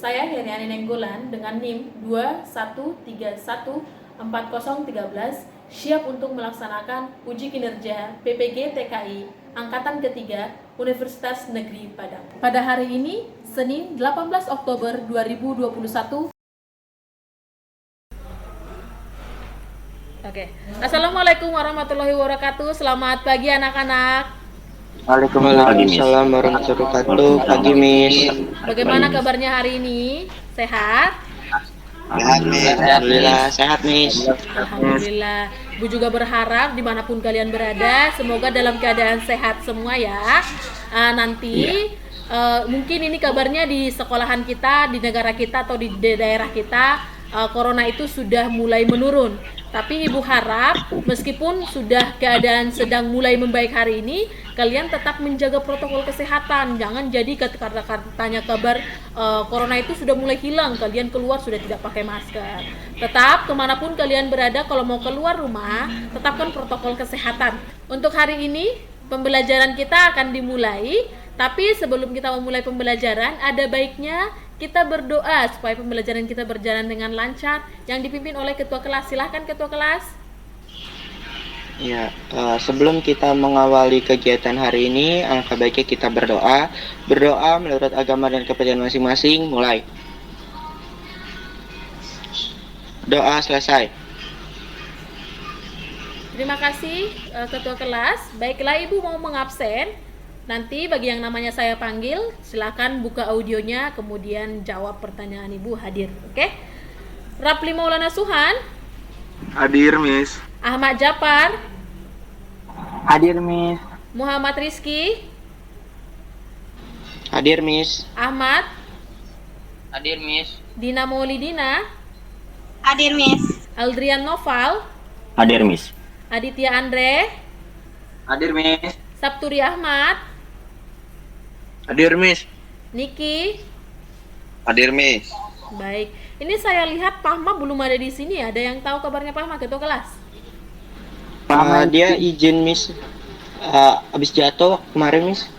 Saya Heriani Nenggolan dengan NIM 21314013 siap untuk melaksanakan uji kinerja PPG TKI Angkatan Ketiga Universitas Negeri Padang. Pada hari ini, Senin 18 Oktober 2021. Oke. Assalamualaikum warahmatullahi wabarakatuh. Selamat pagi anak-anak. Waalaikumsalam warahmatullahi wabarakatuh. Pagi, Miss. Bagaimana kabarnya hari ini? Sehat? Sehat, Miss. Alhamdulillah sehat, Miss. Alhamdulillah. Ibu juga berharap dimanapun kalian berada, semoga dalam keadaan sehat semua ya. Nanti mungkin ini kabarnya di sekolahan kita, di negara kita atau di daerah kita, corona itu sudah mulai menurun. Tapi Ibu harap meskipun sudah keadaan sedang mulai membaik hari ini, kalian tetap menjaga protokol kesehatan. Jangan jadi katanya kabar corona itu sudah mulai hilang, kalian keluar sudah tidak pakai masker. Tetap kemanapun kalian berada, kalau mau keluar rumah, tetapkan protokol kesehatan. Untuk hari ini, pembelajaran kita akan dimulai. Tapi sebelum kita memulai pembelajaran, ada baiknya kita berdoa supaya pembelajaran kita berjalan dengan lancar, yang dipimpin oleh ketua kelas. Silahkan ketua kelas. Ya, sebelum kita mengawali kegiatan hari ini, alangkah baiknya kita berdoa. Berdoa menurut agama dan kepercayaan masing-masing. Mulai. Doa selesai. Terima kasih ketua kelas. Baiklah, Ibu mau mengabsen. Nanti bagi yang namanya saya panggil, silakan buka audionya, kemudian jawab pertanyaan Ibu, hadir. Oke? Rapli Maulana Suhan. Hadir, Miss. Ahmad Japar. Hadir, Miss. Muhammad Rizky. Hadir, Miss. Ahmad. Hadir, Miss. Dina Maulidina. Hadir, Miss. Aldrian Noval. Hadir, Miss. Aditya Andre. Hadir, Miss. Sabturi Ahmad. Hadir, Miss. Niki. Hadir, Miss. Baik. Ini saya lihat Pahma belum ada di sini. Ada yang tahu kabarnya Pahma, ketua kelas? Dia izin, Miss. Habis jatuh kemarin, Miss.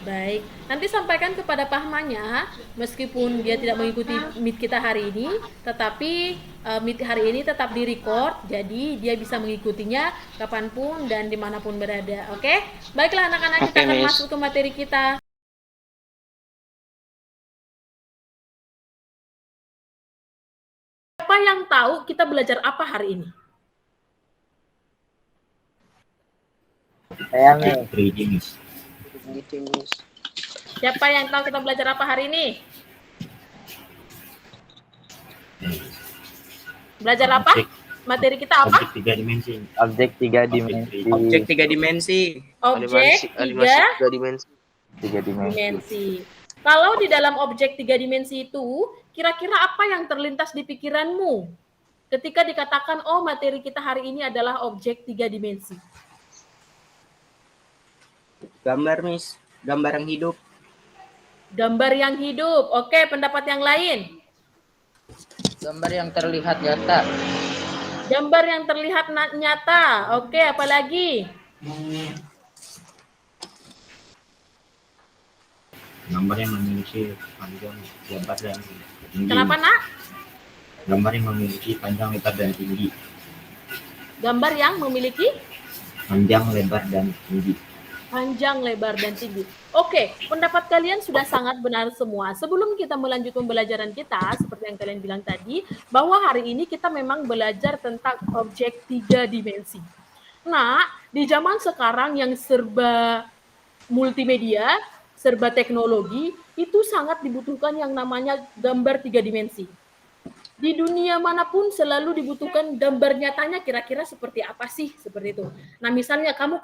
Baik. Nanti sampaikan kepada Pahmanya, meskipun dia tidak mengikuti meet kita hari ini, tetapi meet hari ini tetap direcord, jadi dia bisa mengikutinya kapanpun dan dimanapun berada. Oke? Baiklah anak-anak, kita akan masuk ke materi kita. Siapa yang tahu kita belajar apa hari ini? Saya, Miss. Siapa yang tahu kita belajar apa hari ini? Belajar apa? Materi kita apa? Objek tiga dimensi. Objek tiga dimensi. Objek tiga dimensi. Objek Tiga dimensi. dimensi. Kalau di dalam objek tiga dimensi itu, kira-kira apa yang terlintas di pikiranmu ketika dikatakan, oh materi kita hari ini adalah objek tiga dimensi? Gambar, Miss. Gambar yang hidup. Gambar yang hidup. Oke, pendapat yang lain? Gambar yang terlihat nyata. Gambar yang terlihat nyata. Oke, apalagi? Gambar yang memiliki panjang, lebar, dan tinggi. Kenapa, Nak? Gambar yang memiliki panjang, lebar, dan tinggi. Gambar yang memiliki Panjang, lebar, dan tinggi. panjang, lebar, dan tinggi. Oke, pendapat kalian sudah sangat benar semua. Sebelum kita melanjutkan pembelajaran kita, seperti yang kalian bilang tadi, bahwa hari ini kita memang belajar tentang objek tiga dimensi. Nah, di zaman sekarang yang serba multimedia, serba teknologi, itu sangat dibutuhkan yang namanya gambar tiga dimensi. Di dunia manapun selalu dibutuhkan gambar nyatanya kira-kira seperti apa sih, seperti itu. Nah, misalnya kamu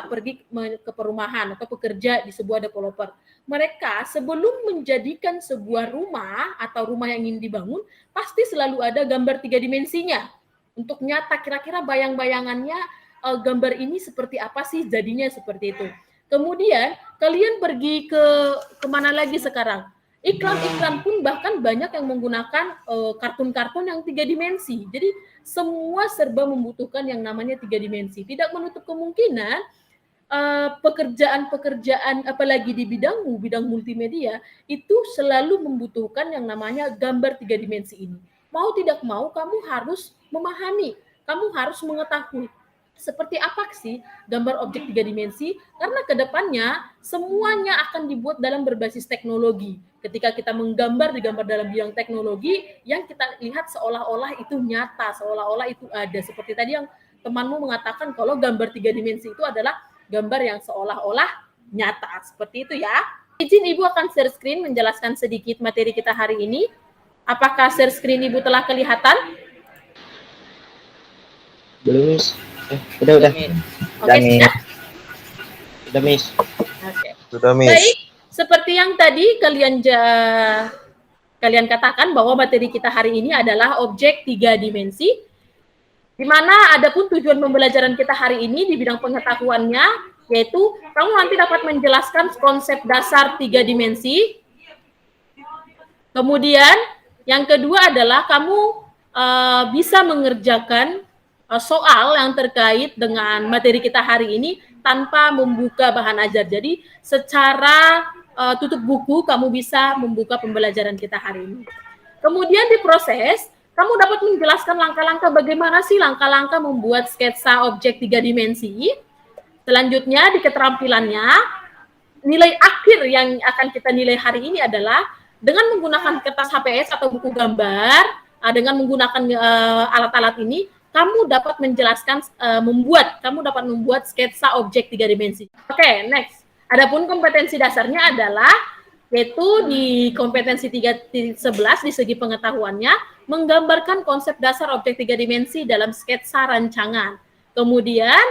pergi ke perumahan atau bekerja di sebuah developer. Mereka sebelum menjadikan sebuah rumah atau rumah yang ingin dibangun, pasti selalu ada gambar tiga dimensinya. Untuk nyata kira-kira bayang-bayangannya gambar ini seperti apa sih, jadinya seperti itu. Kemudian kalian pergi ke kemana lagi sekarang? Iklan-iklan pun bahkan banyak yang menggunakan kartun-kartun yang tiga dimensi. Jadi semua serba membutuhkan yang namanya tiga dimensi. Tidak menutup kemungkinan pekerjaan-pekerjaan apalagi di bidang multimedia itu selalu membutuhkan yang namanya gambar 3 dimensi ini. Mau tidak mau kamu harus memahami, kamu harus mengetahui seperti apa sih gambar objek 3 dimensi karena kedepannya semuanya akan dibuat dalam berbasis teknologi. Ketika kita menggambar digambar dalam bidang teknologi yang kita lihat seolah-olah itu nyata, seolah-olah itu ada. Seperti tadi yang temanmu mengatakan kalau gambar 3 dimensi itu adalah gambar yang seolah-olah nyata. Seperti itu ya. Izin Ibu akan share screen menjelaskan sedikit materi kita hari ini. Apakah share screen Ibu telah kelihatan? Belum, Miss. Udah. Oke, sudah? Udah, Miss. Oke. Sudah, Miss. Baik, seperti yang tadi kalian katakan bahwa materi kita hari ini adalah objek 3 dimensi, di mana adapun tujuan pembelajaran kita hari ini di bidang pengetahuannya, yaitu kamu nanti dapat menjelaskan konsep dasar 3 dimensi. Kemudian, yang kedua adalah kamu bisa mengerjakan soal yang terkait dengan materi kita hari ini tanpa membuka bahan ajar. Jadi secara tutup buku kamu bisa membuka pembelajaran kita hari ini. Kemudian di proses, kamu dapat menjelaskan langkah-langkah bagaimana sih langkah-langkah membuat sketsa objek 3 dimensi. Selanjutnya di keterampilannya, nilai akhir yang akan kita nilai hari ini adalah dengan menggunakan kertas HPS atau buku gambar, dengan menggunakan alat-alat ini, kamu dapat menjelaskan, kamu dapat membuat sketsa objek 3 dimensi. Oke, next. Adapun kompetensi dasarnya adalah, yaitu di kompetensi 3.11 di segi pengetahuannya, menggambarkan konsep dasar objek 3 dimensi dalam sketsa rancangan. Kemudian,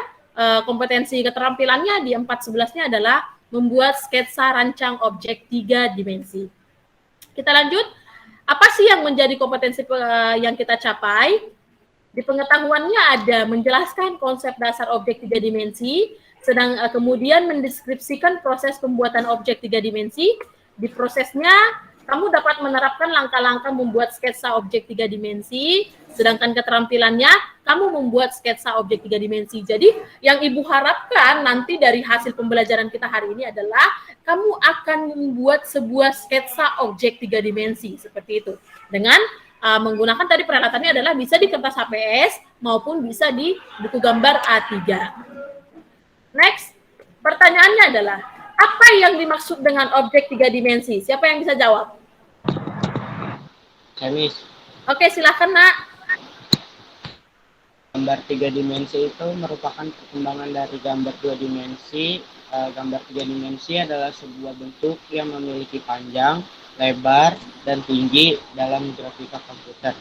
kompetensi keterampilannya di 4.11-nya adalah membuat sketsa rancang objek 3 dimensi. Kita lanjut. Apa sih yang menjadi kompetensi yang kita capai? Di pengetahuannya ada menjelaskan konsep dasar objek 3 dimensi, kemudian mendeskripsikan proses pembuatan objek 3 dimensi. Di prosesnya, kamu dapat menerapkan langkah-langkah membuat sketsa objek 3 dimensi, sedangkan keterampilannya, kamu membuat sketsa objek 3 dimensi. Jadi, yang Ibu harapkan nanti dari hasil pembelajaran kita hari ini adalah, kamu akan membuat sebuah sketsa objek 3 dimensi, seperti itu. Dengan menggunakan tadi peralatannya adalah bisa di kertas HPS maupun bisa di buku gambar A3. Next, pertanyaannya adalah apa yang dimaksud dengan objek 3 dimensi? Siapa yang bisa jawab? Miss. Oke, silakan Nak. Gambar 3 dimensi itu merupakan perkembangan dari gambar 2 dimensi. Gambar 3 dimensi adalah sebuah bentuk yang memiliki panjang, lebar, dan tinggi dalam grafika komputer.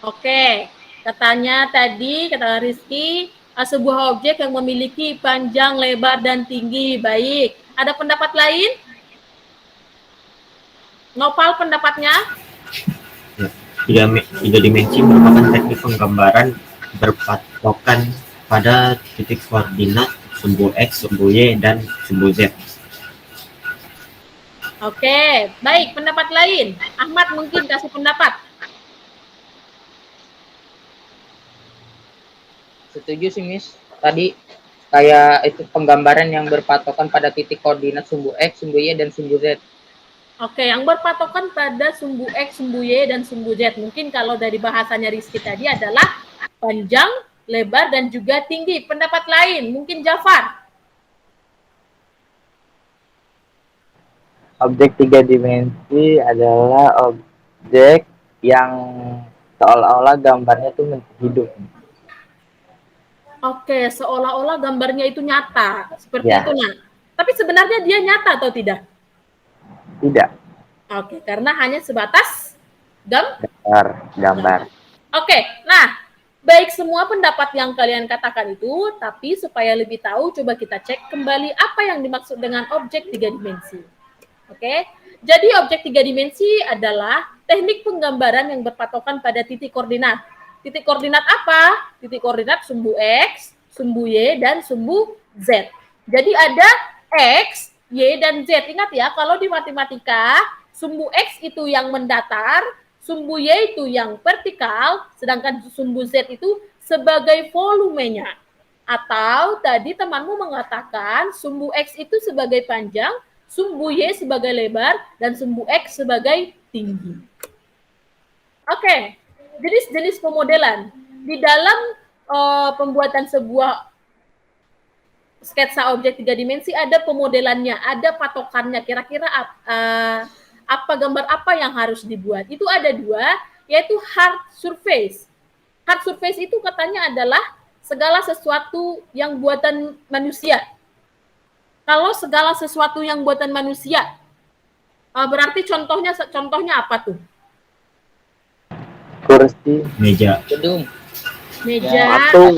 Oke, katanya tadi, kata Rizky, sebuah objek yang memiliki panjang, lebar, dan tinggi. Baik, ada pendapat lain? Nopal pendapatnya? 3 dimensi merupakan teknik penggambaran berpatokan pada titik koordinat sumbu X, sumbu Y, dan sumbu Z. Oke, baik. Pendapat lain? Ahmad mungkin kasih pendapat. Setuju sih, Miss. Tadi kayak itu penggambaran yang berpatokan pada titik koordinat sumbu X, sumbu Y, dan sumbu Z. Oke, yang berpatokan pada sumbu X, sumbu Y, dan sumbu Z. Mungkin kalau dari bahasanya Rizky tadi adalah panjang, lebar, dan juga tinggi. Pendapat lain? Mungkin Jafar. Objek 3 dimensi adalah objek yang seolah-olah gambarnya itu hidup. Oke, seolah-olah gambarnya itu nyata. Seperti Ya. itu, Nak. Tapi sebenarnya dia nyata atau tidak? Tidak. Oke, karena hanya sebatas Gambar. Oke, nah, baik semua pendapat yang kalian katakan itu, tapi supaya lebih tahu, coba kita cek kembali apa yang dimaksud dengan objek 3 dimensi. Oke, jadi objek 3 dimensi adalah teknik penggambaran yang berpatokan pada titik koordinat. Titik koordinat apa? Titik koordinat sumbu X, sumbu Y, dan sumbu Z. Jadi ada X, Y, dan Z. Ingat ya, kalau di matematika, sumbu X itu yang mendatar, sumbu Y itu yang vertikal, sedangkan sumbu Z itu sebagai volumenya. Atau tadi temanmu mengatakan sumbu X itu sebagai panjang, sumbu Y sebagai lebar, dan sumbu X sebagai tinggi. Oke, jenis-jenis pemodelan. Di dalam pembuatan sebuah sketsa objek 3 dimensi ada pemodelannya, ada patokannya, kira-kira apa gambar apa yang harus dibuat. Itu ada 2, yaitu hard surface. Hard surface itu katanya adalah segala sesuatu yang buatan manusia. Kalau segala sesuatu yang buatan manusia, berarti contohnya apa tuh? Kursi, Meja. Gedung. Meja. patung,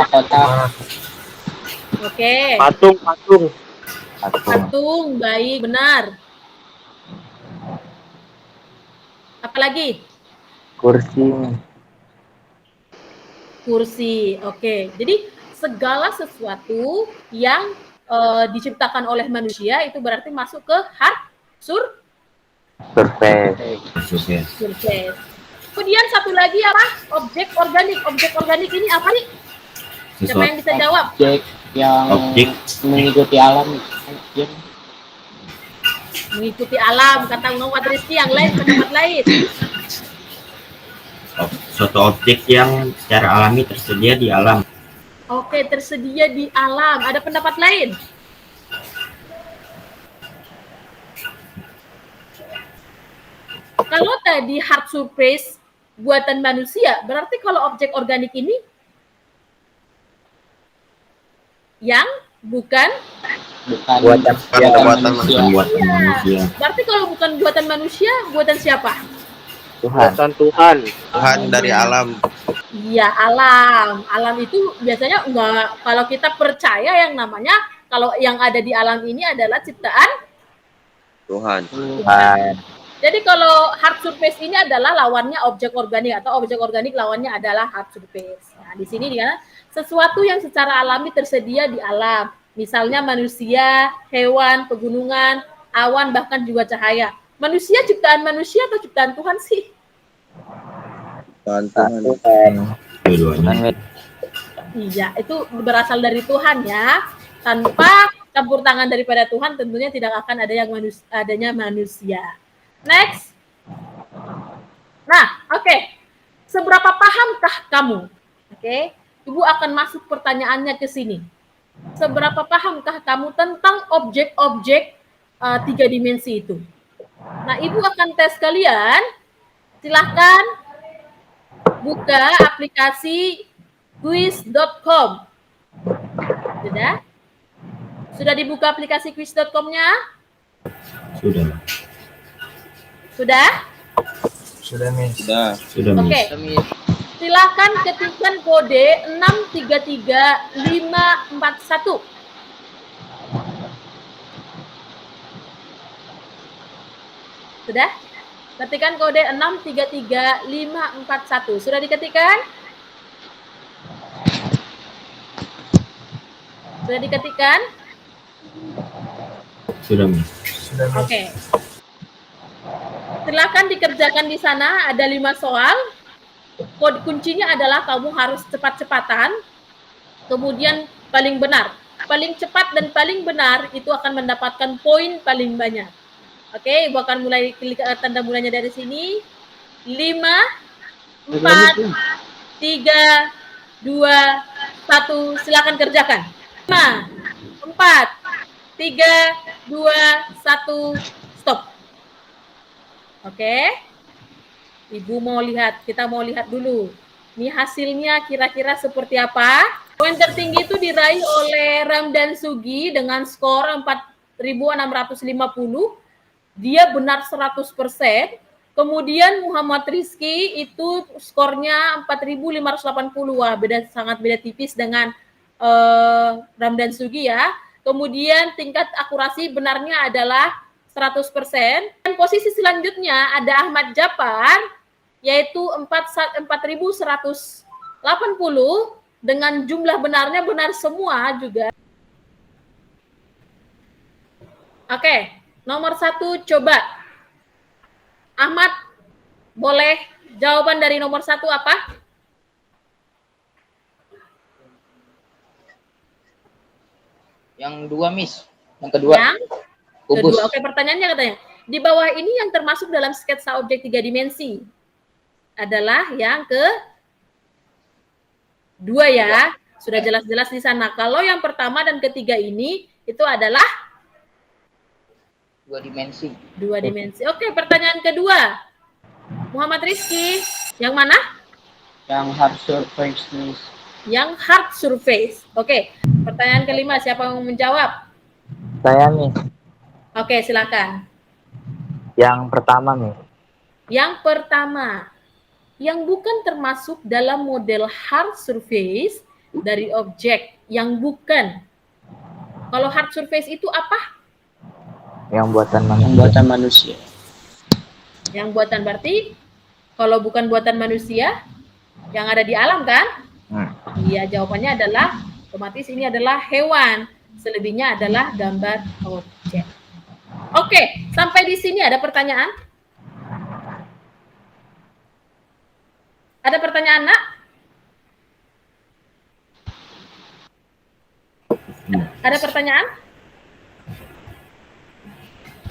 Oke. patung, Patung, baik, benar. Apalagi? Kursi. Oke. Jadi segala sesuatu yang diciptakan oleh manusia itu berarti masuk ke hard surface, surface. Kemudian satu lagi apa? Objek organik. Objek organik ini apa nih? Siapa yang bisa jawab? Objek yang mengikuti alam. Ya. Mengikuti alam, kata Muhammad Rizky. Yang lain pendapat lain. Suatu objek yang secara alami tersedia di alam. Oke, tersedia di alam. Ada pendapat lain? Kalau tadi hard surface buatan manusia, berarti kalau objek organik ini yang bukan buatan manusia. Buatan manusia. Berarti kalau bukan buatan manusia, buatan siapa? Tuhan. Tuhan dari alam. Iya, alam. Alam itu biasanya enggak, kalau kita percaya yang namanya kalau yang ada di alam ini adalah ciptaan Tuhan. Jadi kalau hard surface ini adalah lawannya objek organik atau objek organik lawannya adalah hard surface. Nah, di sini dia sesuatu yang secara alami tersedia di alam. Misalnya manusia, hewan, pegunungan, awan, bahkan juga cahaya. Manusia ciptaan manusia atau ciptaan Tuhan sih? Tuhan. Dua-duanya. Iya, itu berasal dari Tuhan ya. Tanpa campur tangan daripada Tuhan tentunya tidak akan ada yang adanya manusia. Next. Nah, oke. Seberapa pahamkah kamu? Oke. Ibu akan masuk pertanyaannya ke sini. Seberapa pahamkah kamu tentang objek-objek 3 dimensi itu? Nah, Ibu akan tes kalian. Silahkan buka aplikasi quiz.com. Sudah? Sudah dibuka aplikasi quiz.com-nya? Sudah. Sudah? Sudah. Oke. Silakan ketikkan kode 633541. Sudah? Ketikkan kode 633541. Sudah diketikkan? Sudah diketikkan? Sudah, Miss. Oke. Silakan dikerjakan di sana, ada 5 soal. Kode kuncinya adalah kamu harus cepat-cepatan. Kemudian paling benar. Paling cepat dan paling benar itu akan mendapatkan poin paling banyak. Oke, Ibu akan mulai klik tanda mulanya dari sini. 5, 4, 3, 2, 1. Silakan kerjakan. 5, 4, 3, 2, 1. Stop. Oke. Ibu mau lihat, kita mau lihat dulu. Ini hasilnya kira-kira seperti apa? Poin tertinggi itu diraih oleh Ramdan Sugi dengan skor 4.650. Dia benar 100%. Kemudian Muhammad Rizky itu skornya 4.580. Wah, sangat beda tipis dengan Ramdan Sugi ya. Kemudian tingkat akurasi benarnya adalah 100%. Dan posisi selanjutnya ada Ahmad Japar, yaitu 4.180 dengan jumlah benarnya benar semua juga. Oke, nomor 1 coba. Ahmad, boleh jawaban dari nomor 1 apa? Yang dua, Miss. Yang kedua. Yang Kubus. kedua. Oke, pertanyaannya katanya, di bawah ini yang termasuk dalam sketsa objek 3 dimensi adalah yang kedua ya. Sudah jelas-jelas di sana. Kalau yang pertama dan ketiga ini itu adalah 2 dimensi. 2 dimensi. Oke, pertanyaan kedua. Muhammad Rizky, yang mana? Yang hard surface, Miss. Yang hard surface. Oke, pertanyaan kelima, siapa yang mau menjawab? Saya, Miss. Oke, silakan. Yang pertama, Miss. Yang pertama, yang bukan termasuk dalam model hard surface dari objek yang bukan. Kalau hard surface itu apa? Yang buatan manusia. Yang buatan manusia. Yang buatan berarti kalau bukan buatan manusia, yang ada di alam kan? Iya, jawabannya adalah otomatis ini adalah hewan. Selebihnya adalah gambar objek. Oke, sampai di sini ada pertanyaan? Ada pertanyaan, Nak? Ada pertanyaan?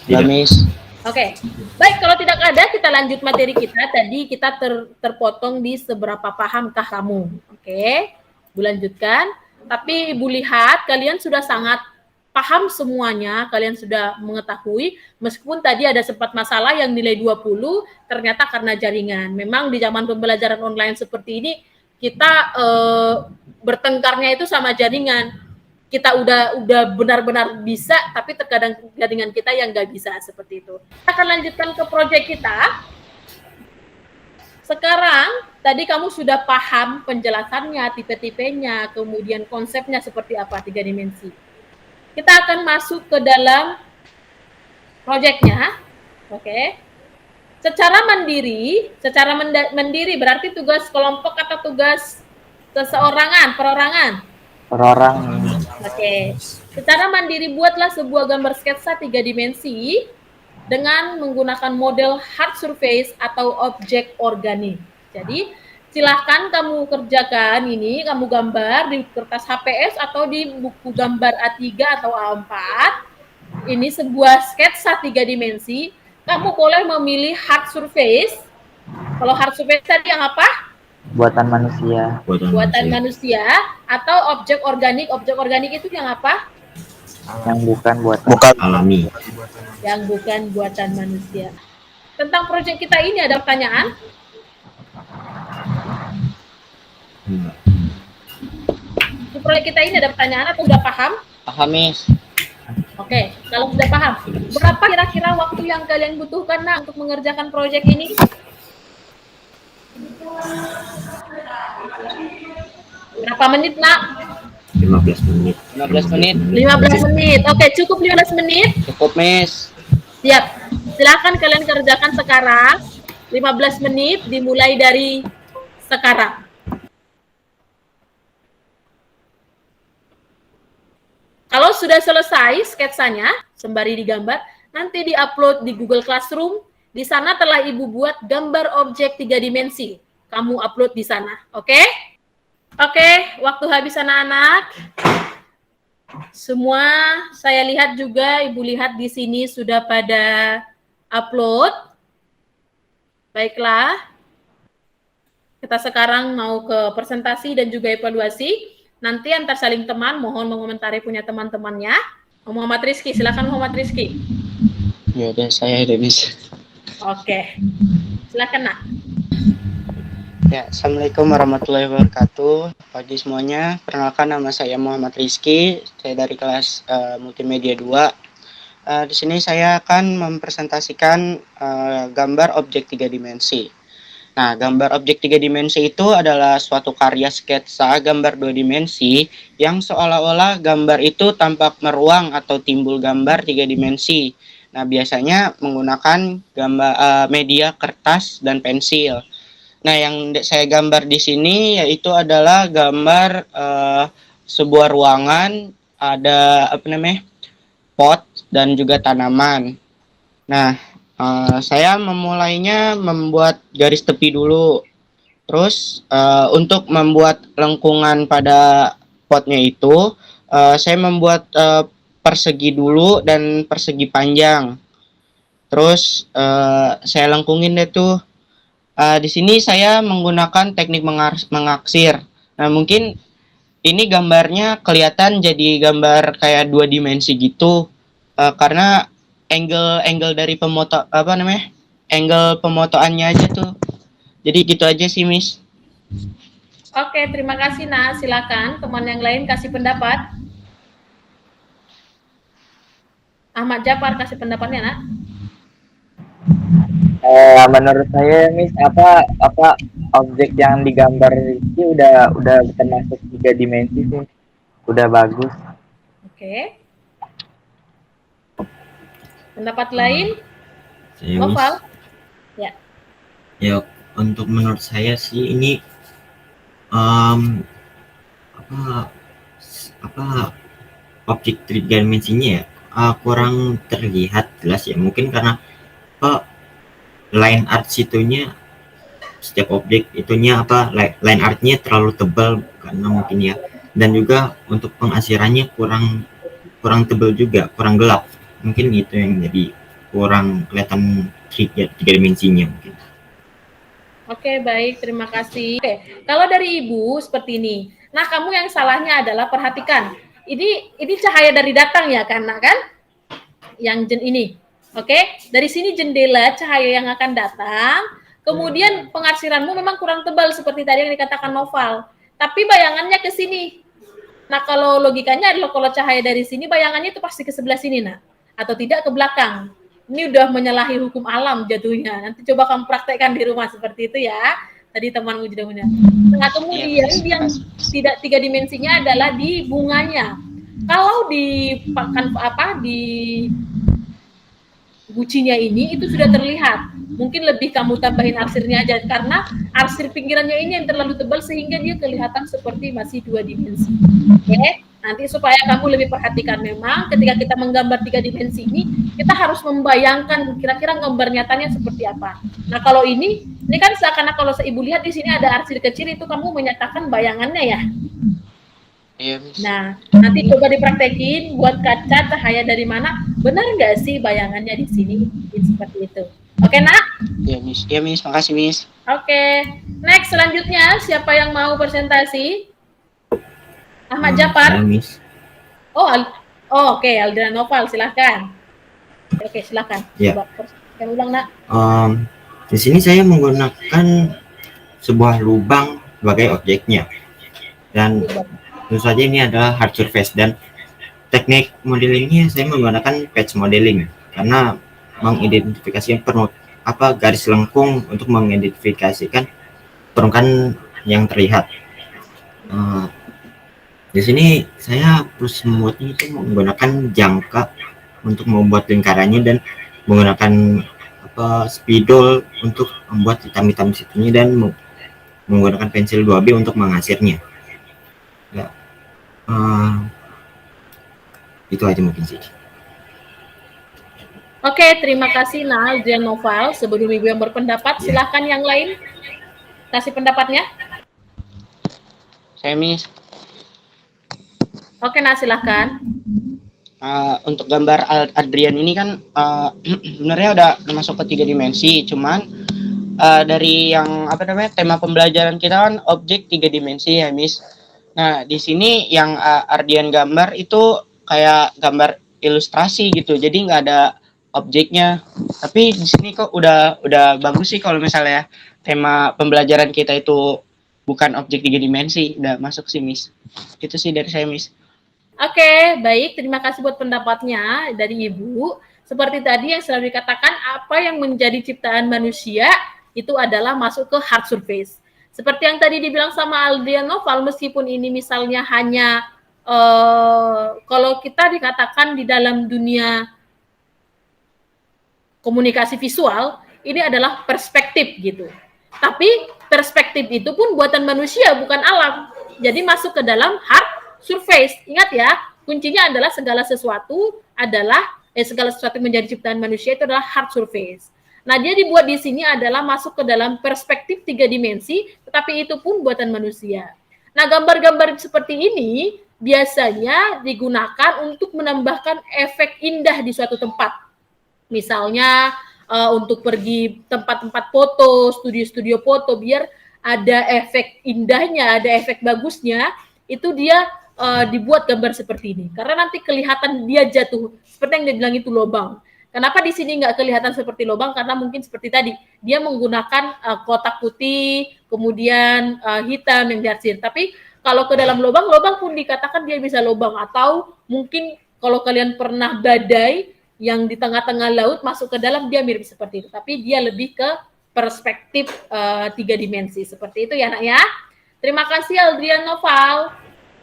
Ya, Miss. Oke, baik, kalau tidak ada kita lanjut materi kita. Tadi kita terpotong di seberapa pahamkah kamu. Oke, Ibu lanjutkan. Tapi Ibu lihat kalian sudah sangat paham semuanya, kalian sudah mengetahui, meskipun tadi ada sempat masalah yang nilai 20, ternyata karena jaringan. Memang di zaman pembelajaran online seperti ini, kita bertengkarnya itu sama jaringan. Kita udah benar-benar bisa, tapi terkadang jaringan kita yang nggak bisa seperti itu. Kita akan lanjutkan ke proyek kita. Sekarang, tadi kamu sudah paham penjelasannya, tipe-tipenya, kemudian konsepnya seperti apa 3 dimensi. Kita akan masuk ke dalam proyeknya, oke? Secara mandiri berarti tugas kelompok atau tugas seseorangan, perorangan? Perorang. Oke. Secara mandiri buatlah sebuah gambar sketsa 3 dimensi dengan menggunakan model hard surface atau objek organik. Jadi, silahkan kamu kerjakan ini, kamu gambar di kertas HPS atau di buku gambar A3 atau A4. Ini sebuah sketsa 3 dimensi. Kamu boleh memilih hard surface. Kalau hard surface tadi yang apa? Buatan manusia. Buatan manusia atau objek organik. Objek organik itu yang apa? Yang bukan buatan alami. Yang bukan buatan manusia. Tentang proyek kita ini ada pertanyaan? Di proyek kita ini ada pertanyaan atau sudah paham? Paham, Miss. Oke, kalau sudah paham, berapa kira-kira waktu yang kalian butuhkan untuk mengerjakan proyek ini? Berapa menit, Nak? 15 menit. 15 menit. 15 menit. Oke, cukup 15 menit? Cukup, Miss. Siap. Silakan kalian kerjakan sekarang. 15 menit dimulai dari sekarang. Kalau sudah selesai sketsanya, sembari digambar, nanti diupload di Google Classroom. Di sana telah Ibu buat gambar objek 3 dimensi. Kamu upload di sana, oke? Oke, waktu habis anak-anak. Semua saya lihat juga, Ibu lihat di sini sudah pada upload. Baiklah. Kita sekarang mau ke presentasi dan juga evaluasi. Nanti antar saling teman, mohon mengomentari punya teman-temannya. Muhammad Rizky, silakan Muhammad Rizky. Ya udah, saya udah bisa. Oke. Silakan, Nak. Ya, Assalamualaikum warahmatullahi wabarakatuh. Pagi semuanya, perkenalkan nama saya Muhammad Rizky, saya dari kelas Multimedia 2. Di sini saya akan mempresentasikan gambar objek 3 dimensi. Nah, gambar objek 3 dimensi itu adalah suatu karya sketsa gambar 2 dimensi yang seolah-olah gambar itu tampak meruang atau timbul gambar 3 dimensi. Nah, biasanya menggunakan gambar media kertas dan pensil. Nah, yang saya gambar di sini yaitu adalah gambar sebuah ruangan, ada pot dan juga tanaman. Nah, saya memulainya membuat garis tepi dulu. Terus untuk membuat lengkungan pada potnya itu, Saya membuat persegi dulu dan persegi panjang. Terus saya lengkungin deh tuh. Di sini saya menggunakan teknik mengaksir. Nah, mungkin ini gambarnya kelihatan jadi gambar kayak 2 dimensi gitu. Karena angle dari angle pemotoannya aja tuh. Jadi gitu aja sih, Miss. Oke, terima kasih, Nak. Silakan teman yang lain kasih pendapat. Ahmad Jafar kasih pendapatnya, Nak. Menurut saya, Miss, apa objek yang digambar ini udah termasuk 3 dimensi sih. Udah bagus. Oke. Pendapat lain? Saya, Noval? Miss. Ya. Ya, untuk menurut saya sih ini objek 3 dimensinya ya kurang terlihat jelas ya, mungkin karena line art situnya, setiap objek itunya line artnya terlalu tebal karena mungkin ya, dan juga untuk pengasirannya kurang tebal juga, kurang gelap, mungkin itu yang jadi kurang kelihatan 3 dimensinya mungkin. Oke, baik, terima kasih. Oke, kalau dari Ibu seperti ini. Nah, kamu yang salahnya adalah perhatikan. Ini cahaya dari datang ya, karena kan? Yang ini. Oke, dari sini jendela cahaya yang akan datang. Kemudian pengarsiranmu memang kurang tebal seperti tadi yang dikatakan Noval. Tapi bayangannya ke sini. Nah, kalau logikanya adalah kalau cahaya dari sini bayangannya itu pasti ke sebelah sini, nah, atau tidak ke belakang. Ini udah menyalahi hukum alam jatuhnya. Nanti coba kamu praktekkan di rumah seperti itu ya. Tadi temanmu sudah punya. Nah, kemudian yang tidak 3 dimensinya adalah di bunganya. Kalau di gucinya ini itu sudah terlihat. Mungkin lebih kamu tambahin arsirnya aja karena arsir pinggirannya ini yang terlalu tebal sehingga dia kelihatan seperti masih 2 dimensi. Oke, nanti supaya kamu lebih perhatikan, memang ketika kita menggambar 3 dimensi ini kita harus membayangkan kira-kira gambar nyatanya seperti apa. Nah, kalau ini kan seakan-akan kalau Ibu lihat di sini ada arsir kecil, itu kamu menyatakan bayangannya ya. Iya, Miss. Nah, nanti coba dipraktekin buat kaca cahaya dari mana, benar nggak sih bayangannya di sini? Seperti itu. Oke, Nak? Iya, Miss. Iya, Miss. Makasih, Miss. Oke. Next, selanjutnya siapa yang mau presentasi? Ahmad Jafar? Miss. Oke, Aldra Noval, silahkan. Oke, silahkan. Ya. Coba yang ulang, Nak. Di sini saya menggunakan sebuah lubang sebagai objeknya, dan tentu saja ini adalah hard surface, dan teknik modelingnya saya menggunakan patch modeling karena mengidentifikasi garis lengkung untuk mengidentifikasikan permukaan yang terlihat. Di sini saya terus membuatnya itu menggunakan jangka untuk membuat lingkarannya dan menggunakan spidol untuk membuat hitam-hitam situnya dan menggunakan pensil 2B untuk mengasirnya. Ya, itu aja mungkin sih. Oke, terima kasih Aldra Noval. Sebelum Ibu yang berpendapat, silahkan yang lain kasih pendapatnya. Saya, Miss. Oke, Nah, silahkan. Untuk gambar Adrian ini kan sebenarnya udah masuk ke 3 dimensi, cuman dari yang tema pembelajaran kita kan objek 3 dimensi ya, Miss. Nah, di sini yang Ardian gambar itu kayak gambar ilustrasi gitu, jadi nggak ada objeknya. Tapi di sini kok udah bagus sih kalau misalnya tema pembelajaran kita itu bukan objek 3 dimensi, udah masuk sih, Miss. Itu sih dari saya, Miss. Oke, baik. Terima kasih buat pendapatnya dari Ibu. Seperti tadi yang selalu dikatakan, apa yang menjadi ciptaan manusia itu adalah masuk ke hard surface. Seperti yang tadi dibilang sama Aldra Noval, meskipun ini misalnya hanya kalau kita dikatakan di dalam dunia komunikasi visual, ini adalah perspektif gitu. Tapi perspektif itu pun buatan manusia, bukan alam. Jadi masuk ke dalam hard surface. Ingat ya, kuncinya adalah segala sesuatu yang menjadi ciptaan manusia itu adalah hard surface. Nah, dia dibuat di sini adalah masuk ke dalam perspektif 3 dimensi, tetapi itu pun buatan manusia. Nah, gambar-gambar seperti ini biasanya digunakan untuk menambahkan efek indah di suatu tempat. Misalnya untuk pergi tempat-tempat foto, studio-studio foto, biar ada efek indahnya, ada efek bagusnya, itu dia dibuat gambar seperti ini. Karena nanti kelihatan dia jatuh, seperti yang dia bilang itu lubang. Kenapa di sini nggak kelihatan seperti lubang? Karena mungkin seperti tadi, dia menggunakan kotak putih, kemudian hitam yang diarsir. Tapi kalau ke dalam lubang pun dikatakan dia bisa lubang. Atau mungkin kalau kalian pernah badai yang di tengah-tengah laut masuk ke dalam, dia mirip seperti itu. Tapi dia lebih ke perspektif 3 dimensi. Seperti itu ya, Nak ya. Terima kasih Aldrian Noval.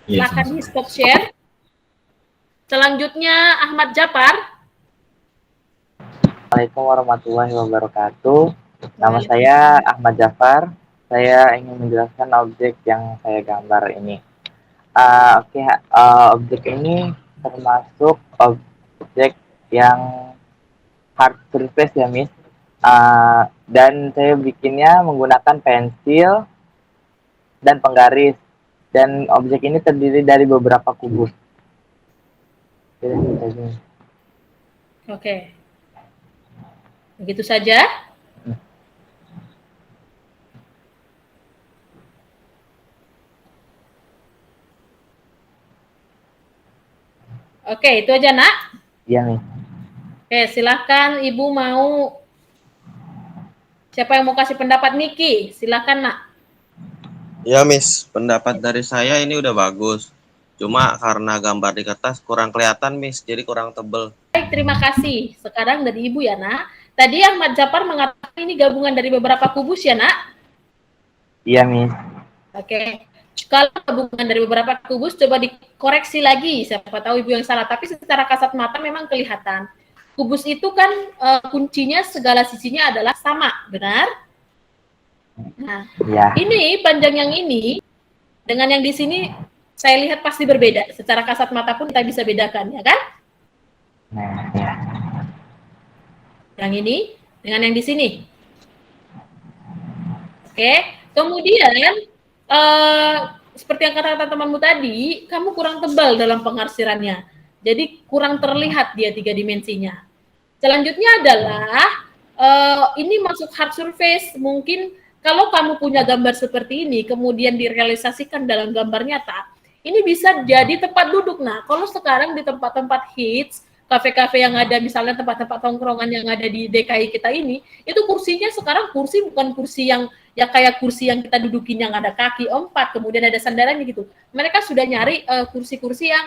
Silakan di stop share. Selanjutnya Ahmad Japar. Assalamualaikum warahmatullahi wabarakatuh. Nama saya Ahmad Jafar. Saya ingin menjelaskan objek yang saya gambar ini. Objek ini termasuk objek yang hard surface ya, Miss. Dan saya bikinnya menggunakan pensil dan penggaris. Dan objek ini terdiri dari beberapa kubus. Oke. Begitu saja. Oke, itu aja, Nak. Iya, Miss. Oke, silakan Ibu mau. Siapa yang mau kasih pendapat? Niki, silakan, Nak. Ya, Miss. Pendapat dari saya ini udah bagus. Cuma karena gambar di kertas kurang kelihatan, Miss. Jadi kurang tebel. Baik, terima kasih. Sekarang dari Ibu ya, Nak. Tadi Ahmad Japar mengatakan ini gabungan dari beberapa kubus ya, Nak? Iya, Miss. Oke. Kalau gabungan dari beberapa kubus, coba dikoreksi lagi. Siapa tahu Ibu yang salah. Tapi secara kasat mata memang kelihatan. Kubus itu kan kuncinya segala sisinya adalah sama, benar? Nah, Ya. ini panjang yang ini dengan yang di sini saya lihat pasti berbeda. Secara kasat mata pun kita bisa bedakan, ya kan? Nah, ya. Yang ini dengan yang di sini. Oke. Kemudian seperti yang kata temanmu tadi, kamu kurang tebal dalam pengarsirannya. Jadi kurang terlihat dia 3 dimensinya. Selanjutnya adalah ini masuk hard surface. Mungkin kalau kamu punya gambar seperti ini, kemudian direalisasikan dalam gambar nyata, ini bisa jadi tempat duduk. Nah, kalau sekarang di tempat-tempat hits, kafe-kafe yang ada, misalnya tempat-tempat tongkrongan yang ada di DKI kita ini, itu kursinya sekarang kursi bukan kursi yang ya kayak kursi yang kita dudukin yang ada kaki 4, kemudian ada sandarannya gitu. Mereka sudah nyari kursi-kursi yang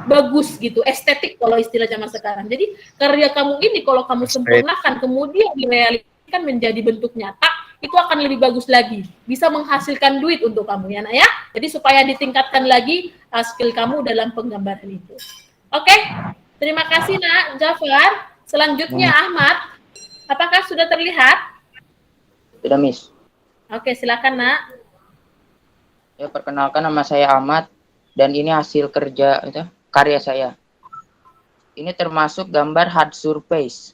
bagus gitu, estetik kalau istilah zaman sekarang. Jadi karya kamu ini kalau kamu sempurnakan kemudian direalisasikan menjadi bentuk nyata, itu akan lebih bagus lagi, bisa menghasilkan duit untuk kamu ya, Nak ya. Jadi supaya ditingkatkan lagi skill kamu dalam penggambaran itu. Oke, terima kasih Nak Jafar. Selanjutnya Ahmad, apakah sudah terlihat? Sudah, Miss. Oke, silakan Nak. Ya, perkenalkan nama saya Ahmad dan ini hasil karya saya. Ini termasuk gambar hard surface.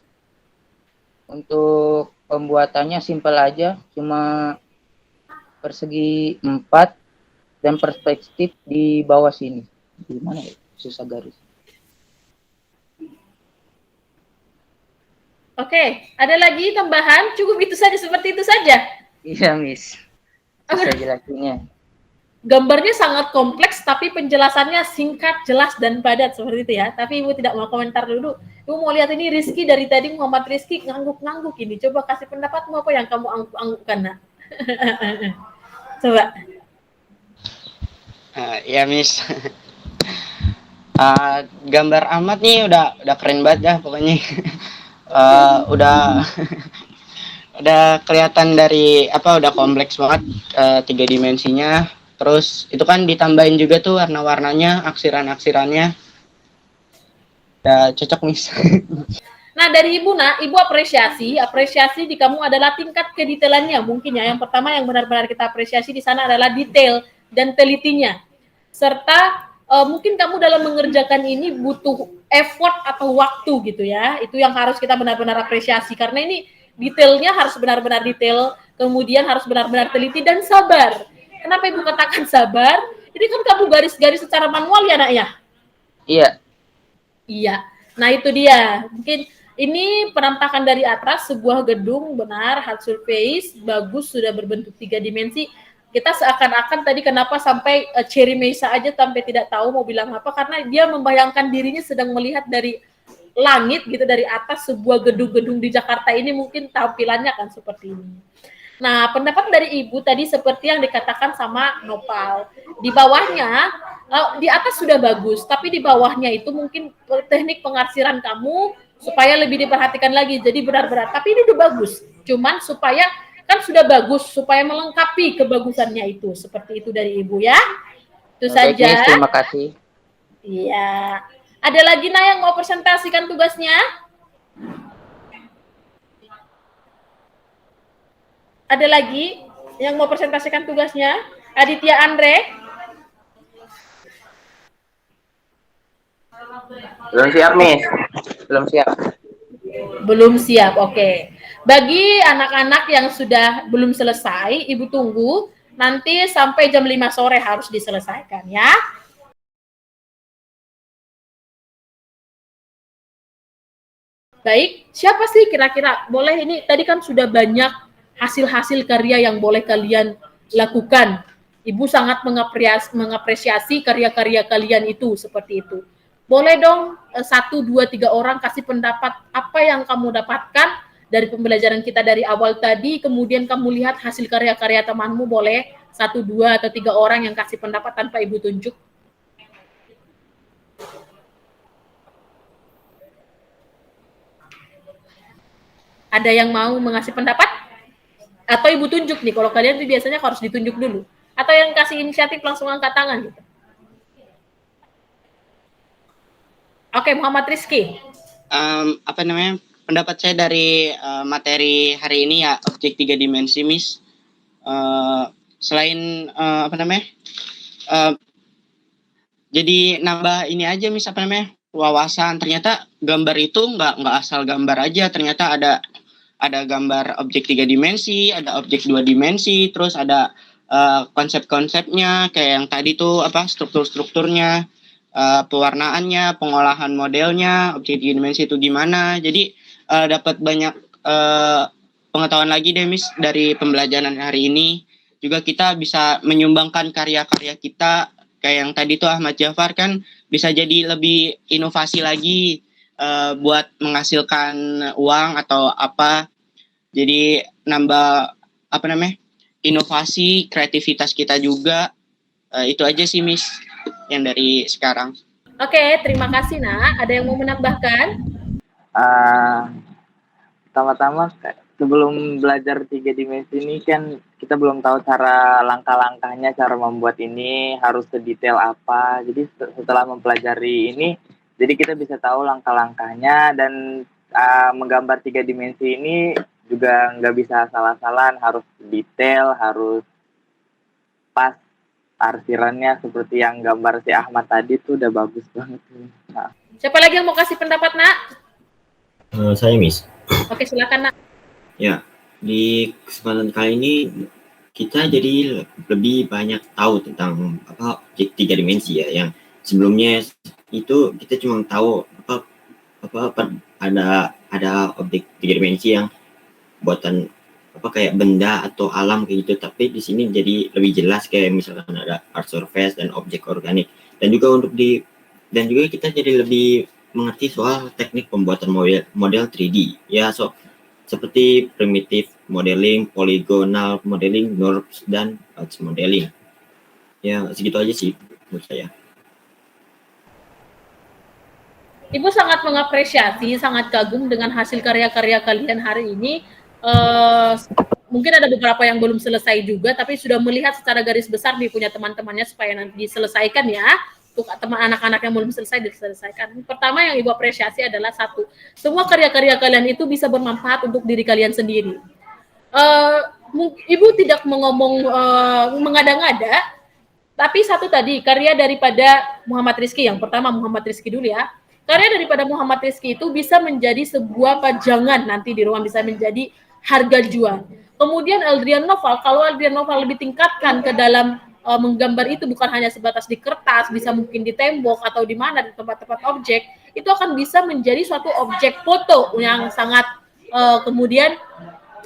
Untuk pembuatannya simpel aja, cuma persegi 4 dan perspektif di bawah sini. Di mana ya? Susah garis. Oke, ada lagi tambahan? Cukup itu saja, seperti itu saja? Iya, Miss. Bisa jelasinnya. Gambarnya sangat kompleks, tapi penjelasannya singkat, jelas, dan padat seperti itu ya. Tapi Ibu tidak mau komentar dulu. Ibu mau lihat ini Rizky dari tadi, Muhammad Rizky ngangguk-ngangguk ini. Coba kasih pendapatmu apa yang kamu angguk-anggukkan, Nak. Coba. Ya, Miss. Gambar Ahmad nih udah keren banget dah pokoknya. Udah kelihatan dari udah kompleks banget 3 dimensinya. Terus itu kan ditambahin juga tuh warna-warnanya, aksiran-aksirannya. Udah cocok, Miss. Nah, dari Ibu, Nak, Ibu apresiasi di kamu adalah tingkat kedetailannya mungkin ya. Yang pertama yang benar-benar kita apresiasi di sana adalah detail dan telitinya. Serta mungkin kamu dalam mengerjakan ini butuh effort atau waktu gitu ya. Itu yang harus kita benar-benar apresiasi karena ini detailnya harus benar-benar detail, kemudian harus benar-benar teliti dan sabar. Kenapa Ibu katakan sabar? Ini kan kamu garis-garis secara manual ya, Nak ya? Iya. Iya. Nah, itu dia. Mungkin ini penampakan dari atas sebuah gedung, benar, hard surface, bagus, sudah berbentuk 3 dimensi. Kita seakan-akan tadi kenapa sampai Cherry Mesa aja sampai tidak tahu mau bilang apa, karena dia membayangkan dirinya sedang melihat dari langit gitu, dari atas sebuah gedung-gedung di Jakarta ini, mungkin tampilannya kan seperti ini. Nah, pendapat dari Ibu tadi seperti yang dikatakan sama Nopal. Di bawahnya, di atas sudah bagus, tapi di bawahnya itu mungkin teknik pengarsiran kamu supaya lebih diperhatikan lagi. Jadi benar-benar, tapi ini udah bagus. Cuman supaya, kan sudah bagus, supaya melengkapi kebagusannya itu. Seperti itu dari Ibu ya. Itu Baik, saja. Miss, terima kasih. Iya. Ada lagi Nah yang mau presentasikan tugasnya? Ada lagi yang mau presentasikan tugasnya? Aditya Andre? Belum siap, Miss. Belum siap. Belum siap, oke. Bagi anak-anak yang sudah belum selesai, Ibu tunggu. Nanti sampai jam 5 sore harus diselesaikan ya. Baik, siapa sih kira-kira? Boleh, ini tadi kan sudah banyak hasil-hasil karya yang boleh kalian lakukan. Ibu sangat mengapresiasi karya-karya kalian itu, seperti itu. Boleh dong 1, 2, 3 orang kasih pendapat apa yang kamu dapatkan dari pembelajaran kita dari awal tadi, kemudian kamu lihat hasil karya-karya temanmu, boleh 1, 2, atau 3 orang yang kasih pendapat tanpa Ibu tunjuk. Ada yang mau mengasih pendapat? Atau Ibu tunjuk nih, kalau kalian tuh biasanya harus ditunjuk dulu. Atau yang kasih inisiatif langsung angkat tangan gitu. Oke, Muhammad Rizky. Pendapat saya dari materi hari ini ya, objek 3 dimensi, Miss. Selain jadi nambah ini aja, Miss, wawasan. Ternyata gambar itu nggak asal gambar aja, ternyata ada gambar objek 3 dimensi, ada objek 2 dimensi, terus ada konsep-konsepnya kayak yang tadi tuh struktur-strukturnya, pewarnaannya, pengolahan modelnya, objek 3 dimensi itu gimana. Jadi dapat banyak pengetahuan lagi deh, Miss, dari pembelajaran hari ini. Juga kita bisa menyumbangkan karya-karya kita kayak yang tadi tuh Ahmad Jafar kan bisa jadi lebih inovasi lagi buat menghasilkan uang atau apa. Jadi nambah inovasi, kreativitas kita juga. Itu aja sih, Miss, yang dari sekarang. Oke, terima kasih, Nak. Ada yang mau menambahkan? Pertama-tama sebelum belajar 3 dimensi ini kan kita belum tahu cara langkah-langkahnya, cara membuat ini harus sedetail apa. Jadi setelah mempelajari ini, jadi kita bisa tahu langkah-langkahnya, dan menggambar 3 dimensi ini juga nggak bisa salah-salahan, harus detail, harus pas arsirannya seperti yang gambar si Ahmad tadi tuh udah bagus banget. Nah. Siapa lagi yang mau kasih pendapat, Nak? Saya, Miss. Oke, silakan, Nak. Ya, di kesempatan kali ini kita jadi lebih banyak tahu tentang objek 3 dimensi ya, yang sebelumnya itu kita cuma tahu ada objek 3 dimensi yang buatan kayak benda atau alam kayak gitu, tapi di sini jadi lebih jelas kayak misalkan ada hard surface dan objek organik, dan juga kita jadi lebih mengerti soal teknik pembuatan model 3D ya, seperti primitive modeling, polygonal modeling, NURBS, dan batch modeling. Ya, segitu aja sih menurut saya. Ibu sangat mengapresiasi, sangat kagum dengan hasil karya-karya kalian hari ini. Mungkin ada beberapa yang belum selesai juga, tapi sudah melihat secara garis besar nih punya teman-temannya supaya nanti diselesaikan ya. Untuk teman anak-anak yang belum selesai diselesaikan. Pertama yang Ibu apresiasi adalah satu, semua karya-karya kalian itu bisa bermanfaat untuk diri kalian sendiri. Ibu tidak mengada-ngada, tapi satu tadi karya daripada Muhammad Rizky, yang pertama Muhammad Rizky dulu ya. Karya daripada Muhammad Rizky itu bisa menjadi sebuah pajangan nanti di ruang, bisa menjadi harga jual. Kemudian Aldrian Noval, kalau Aldrian Noval lebih tingkatkan ke dalam menggambar itu bukan hanya sebatas di kertas, bisa mungkin di tembok atau di mana, di tempat-tempat objek, itu akan bisa menjadi suatu objek foto yang sangat kemudian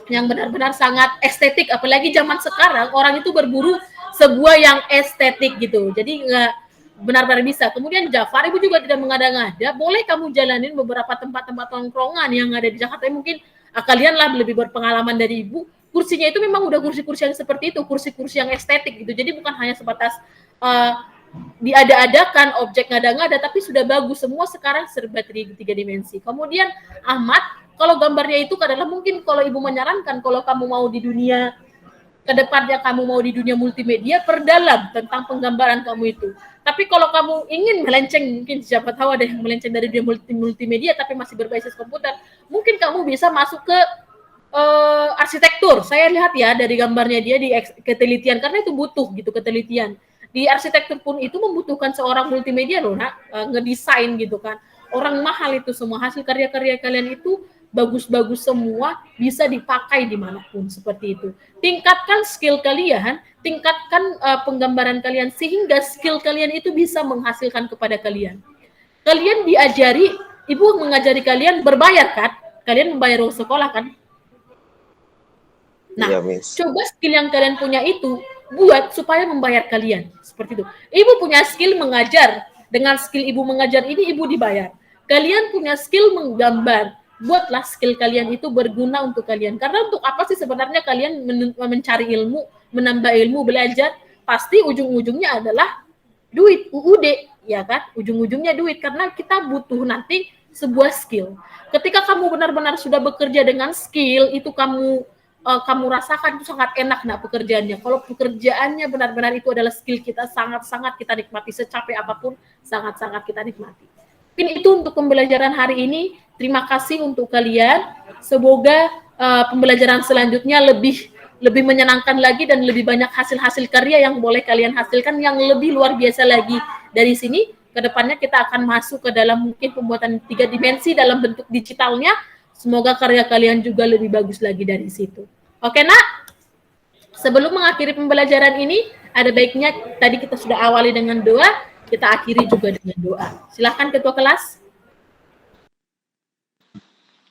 yang benar-benar sangat estetik. Apalagi zaman sekarang orang itu berburu sebuah yang estetik gitu, jadi nggak benar-benar bisa. Kemudian Jafar, Ibu juga tidak mengada-ngada, boleh kamu jalanin beberapa tempat-tempat tongkrongan yang ada di Jakarta, mungkin kalian lah lebih berpengalaman dari Ibu. Kursinya itu memang udah kursi-kursi yang seperti itu, kursi-kursi yang estetik gitu. Jadi bukan hanya sebatas diada-adakan objek ngada-ngada, tapi sudah bagus semua sekarang serba 3 dimensi. Kemudian Ahmad, kalau gambarnya itu adalah mungkin kalau Ibu menyarankan kalau kamu mau di dunia kedepannya, kamu mau di dunia multimedia, perdalam tentang penggambaran kamu itu. Tapi kalau kamu ingin melenceng, mungkin siapa tahu ada yang melenceng dari dunia multimedia tapi masih berbasis komputer, mungkin kamu bisa masuk ke arsitektur. Saya lihat ya dari gambarnya dia di ketelitian, karena itu butuh gitu ketelitian. Di arsitektur pun itu membutuhkan seorang multimedia loh, nak, ngedesain gitu kan. Orang mahal itu semua, hasil karya-karya kalian itu bagus-bagus semua, bisa dipakai dimanapun seperti itu. Tingkatkan skill kalian, tingkatkan penggambaran kalian sehingga skill kalian itu bisa menghasilkan kepada kalian. Kalian diajari, Ibu mengajari kalian berbayar kan? Kalian membayar uang sekolah kan? Nah, Iya, Miss. coba skill yang kalian punya itu buat supaya membayar kalian. Seperti itu. Ibu punya skill mengajar. Dengan skill Ibu mengajar ini, Ibu dibayar. Kalian punya skill menggambar. Buatlah skill kalian itu berguna untuk kalian. Karena untuk apa sih sebenarnya kalian mencari ilmu, menambah ilmu, belajar? Pasti ujung-ujungnya adalah duit, UUD, ya kan? Ujung-ujungnya duit. Karena kita butuh nanti sebuah skill. Ketika kamu benar-benar sudah bekerja dengan skill, itu kamu rasakan itu sangat enak nak pekerjaannya. Kalau pekerjaannya benar-benar itu adalah skill kita, sangat-sangat kita nikmati, secapek apapun sangat-sangat kita nikmati. Mungkin itu untuk pembelajaran hari ini. Terima kasih untuk kalian. Semoga pembelajaran selanjutnya lebih menyenangkan lagi dan lebih banyak hasil-hasil karya yang boleh kalian hasilkan yang lebih luar biasa lagi. Dari sini kedepannya kita akan masuk ke dalam mungkin pembuatan 3 dimensi dalam bentuk digitalnya. Semoga karya kalian juga lebih bagus lagi dari situ. Oke, nak? Sebelum mengakhiri pembelajaran ini, ada baiknya tadi kita sudah awali dengan doa, kita akhiri juga dengan doa. Silakan Ketua Kelas.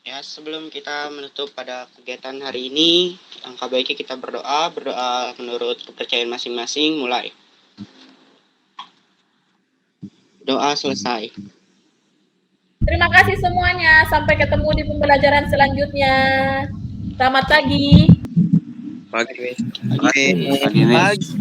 Ya, sebelum kita menutup pada kegiatan hari ini, angka baiknya kita berdoa menurut kepercayaan masing-masing, mulai. Doa selesai. Terima kasih semuanya. Sampai ketemu di pembelajaran selanjutnya. Selamat pagi. Pagi, Miss. Pagi, Miss.